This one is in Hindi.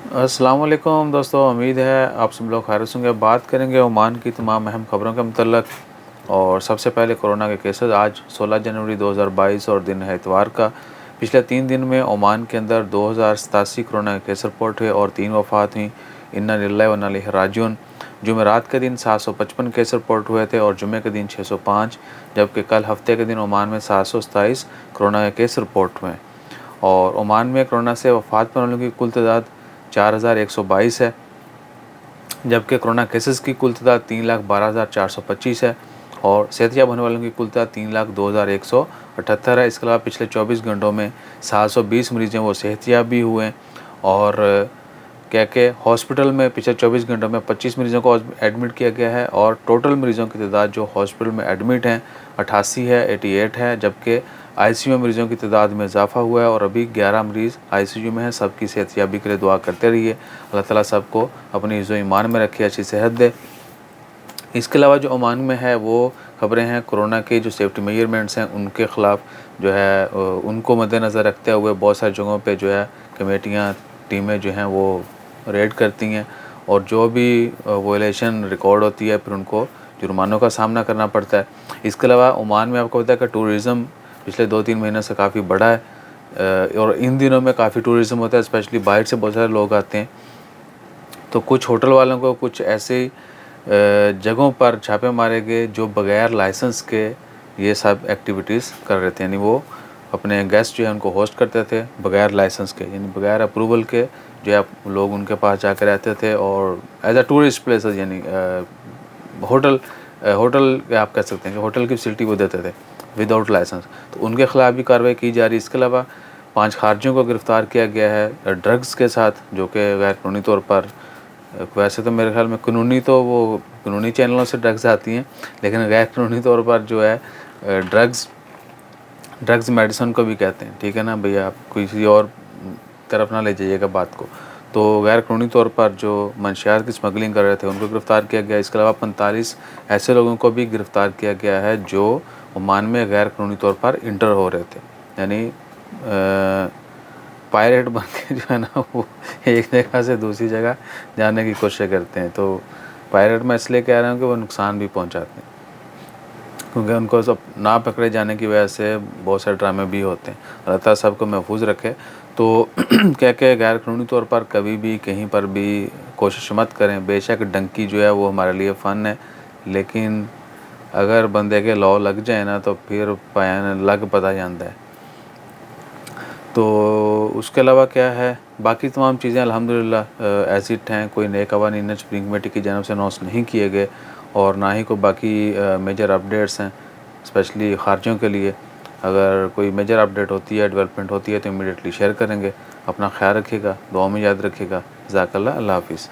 अस्सलाम वालेकुम दोस्तों, उम्मीद है आप सब लोग खैरियत से होंगे। बात करेंगे ओमान की तमाम अहम खबरों के मतलब। और सबसे पहले कोरोना के केसेस। आज 16 जनवरी 2022 और दिन है इतवार का। पिछले 3 दिन में ओमान के अंदर 2087 कोरोना के केस रिपोर्ट हुए और 3 वफ़ात हुई। इन्ना लिल्लाहि व इन्ना इलैहि राजिऊन। जुमेरात के दिन 755 केस रिपोर्ट हुए थे और जुमे के दिन 605, जबकि कल हफ्ते के दिन ओमान में 727 कोरोना के केस रिपोर्ट हुए। और ओमान में कोरोना से वफ़ात पाने वालों की कुल तादाद 4122 है, जबकि कोरोना केसेस की कुल तादाद 3,12,425 है और सेहतयाब होने वालों की कुल तादाद 3,02,178 है। इसके अलावा पिछले 24 घंटों में 720 मरीज़ हैं वो सेहतयाब भी हुए। और क्या हॉस्पिटल में पिछले 24 घंटों में 25 मरीज़ों को एडमिट किया गया है और टोटल मरीज़ों की तादाद जो हॉस्पिटल में एडमिट हैं 88 है, 88 है, जबकि आईसीयू में मरीज़ों की तादाद में इजाफा हुआ है और अभी 11 मरीज़ आईसीयू में हैं। सबकी सेहतयाबी के लिए दुआ करते रहिए। अल्लाह ताला सबको अपनी इज़्ज़ो ईमान में रखे, अच्छी सेहत दे। इसके अलावा जो ओमान में है वो खबरें हैं कोरोना के जो सेफ्टी मेजरमेंट्स हैं उनके ख़िलाफ़ जो है उनको मद्देनज़र रखते हुए बहुत सारी जगहों पे जो है कमेटियाँ, टीमें जो हैं वो रेड करती हैं और जो भी वायलेशन रिकॉर्ड होती है फिर उनको जुर्मानों का सामना करना पड़ता है। इसके अलावा ओमान में आपको पता है कि टूरिज़म पिछले 2-3 महीनों से काफ़ी बढ़ा है और इन दिनों में काफ़ी टूरिज़म होता है, स्पेशली बाहर से बहुत सारे लोग आते हैं। तो कुछ होटल वालों को कुछ ऐसे जगहों पर छापे मारे गए जो बग़ैर लाइसेंस के ये सब एक्टिविटीज़ कर रहे थे, यानी वो अपने गेस्ट जो है उनको होस्ट करते थे बग़ैर लाइसेंस के, यानी बग़ैर अप्रूवल के जो है लोग उनके पास जाकर रहते थे और एज अ टूरिस्ट प्लेसेस यानी होटल आप कह सकते हैं कि होटल की फैसिलिटी वो देते थे विदाउट लाइसेंस। तो उनके ख़िलाफ़ भी कार्रवाई की जा रही है। इसके अलावा 5 खारिजियों को गिरफ़्तार किया गया है ड्रग्स के साथ, जो कि गैर कानूनी तौर पर, वैसे तो मेरे ख्याल में कानूनी चैनलों से ड्रग्स आती हैं, लेकिन गैर कानूनी तौर पर जो है ड्रग्स मेडिसिन को भी कहते हैं, ठीक है ना भैया, आप किसी और तरफ ना ले जाइएगा बात को। तो गैर कानूनी तौर पर जो मंशियात की स्मगलिंग कर रहे थे उनको गिरफ़्तार किया गया। इसके अलावा 45 ऐसे लोगों को भी गिरफ़्तार किया गया है जो ओमान में गैर कानूनी तौर पर इंटर हो रहे थे, यानी पायरेट बन के जो है ना वो एक जगह से दूसरी जगह जाने की कोशिश करते हैं। तो पायरेट मैं इसलिए कह रहा हूँ कि वो नुकसान भी पहुँचाते हैं, क्योंकि उनको सब ना पकड़े जाने की वजह से बहुत सारे ड्रामे भी होते हैं। अल्लाह ताला सबको महफूज रखे। तो क्या गैर कानूनी तौर पर कभी भी कहीं पर भी कोशिश मत करें। बेशक डंकी जो है वो हमारे लिए फ़न है, लेकिन अगर बंदे के लॉ लग जाए ना तो फिर पैन लग पता जाता है। तो उसके अलावा क्या है, बाकी तमाम चीज़ें अल्हम्दुलिल्लाह एज़ इट हैं। कोई नए कवानीन सुप्रीम कमेटी की जानब से अनाउंस नहीं किए गए और ना ही कोई बाकी मेजर अपडेट्स हैं, स्पेशली खारिजियों के लिए। अगर कोई मेजर अपडेट होती है, डेवलपमेंट होती है तो इमीडिएटली शेयर करेंगे। अपना ख्याल रखिएगा, दुआ में याद रखिएगा। जज़ाकल्लाह, अल्लाह हाफ़िज़।